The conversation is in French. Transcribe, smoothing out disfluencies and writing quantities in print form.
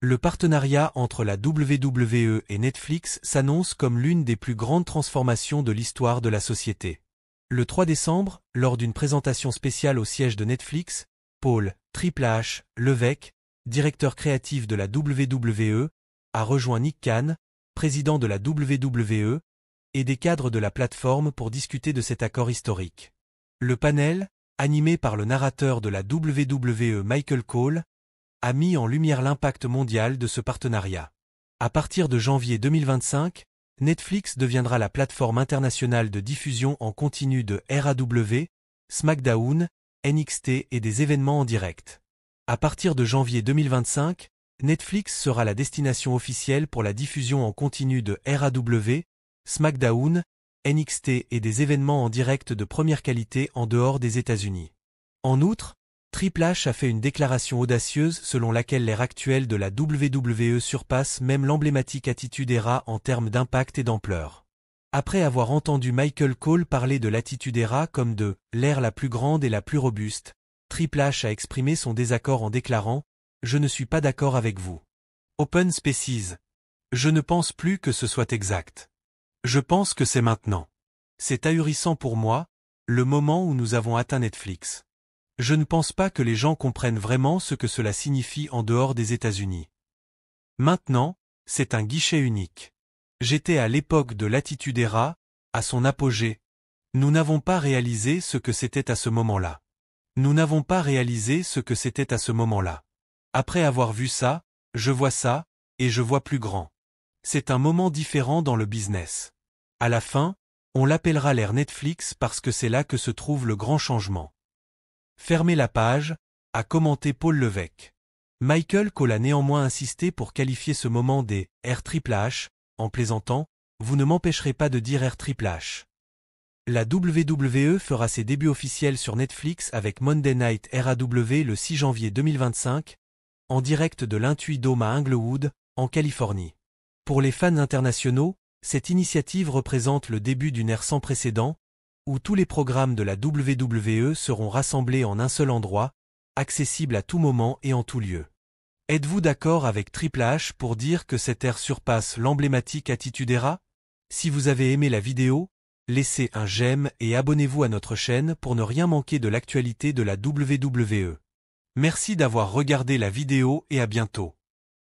Le partenariat entre la WWE et Netflix s'annonce comme l'une des plus grandes transformations de l'histoire de la société. Le 3 décembre, lors d'une présentation spéciale au siège de Netflix, Paul « Triple H » Levesque, directeur créatif de la WWE, a rejoint Nick Khan, président de la WWE, et des cadres de la plateforme pour discuter de cet accord historique. Le panel, animé par le narrateur de la WWE Michael Cole, a mis en lumière l'impact mondial de ce partenariat. À partir de janvier 2025, Netflix deviendra la plateforme internationale de diffusion en continu de RAW, SmackDown, NXT et des événements en direct. À partir de janvier 2025, Netflix sera la destination officielle pour la diffusion en continu de RAW, SmackDown, NXT et des événements en direct de première qualité en dehors des États-Unis. En outre, Triple H a fait une déclaration audacieuse selon laquelle l'ère actuelle de la WWE surpasse même l'emblématique Attitude Era en termes d'impact et d'ampleur. Après avoir entendu Michael Cole parler de l'Attitude Era comme de « l'ère la plus grande et la plus robuste », Triple H a exprimé son désaccord en déclarant « Je ne suis pas d'accord avec vous. Open Spaces. Je ne pense plus que ce soit exact. Je pense que c'est maintenant. C'est ahurissant pour moi, le moment où nous avons atteint Netflix. Je ne pense pas que les gens comprennent vraiment ce que cela signifie en dehors des États-Unis. Maintenant, c'est un guichet unique. J'étais à l'époque de l'Attitude Era, à son apogée. Nous n'avons pas réalisé ce que c'était à ce moment-là. Nous n'avons pas réalisé ce que c'était à ce moment-là. Après avoir vu ça, je vois ça, et je vois plus grand. C'est un moment différent dans le business. À la fin, on l'appellera l'ère Netflix parce que c'est là que se trouve le grand changement. Fermez la page, a commenté Paul Levesque. Michael Cole a néanmoins insisté pour qualifier ce moment des R Triple H, en plaisantant, vous ne m'empêcherez pas de dire R Triple H. La WWE fera ses débuts officiels sur Netflix avec Monday Night RAW le 6 janvier 2025, en direct de l'Intuit Dome à Inglewood, en Californie. Pour les fans internationaux, cette initiative représente le début d'une ère sans précédent, où tous les programmes de la WWE seront rassemblés en un seul endroit, accessibles à tout moment et en tout lieu. Êtes-vous d'accord avec Triple H pour dire que cette ère surpasse l'emblématique Attitude Era? Si vous avez aimé la vidéo, laissez un j'aime et abonnez-vous à notre chaîne pour ne rien manquer de l'actualité de la WWE. Merci d'avoir regardé la vidéo et à bientôt.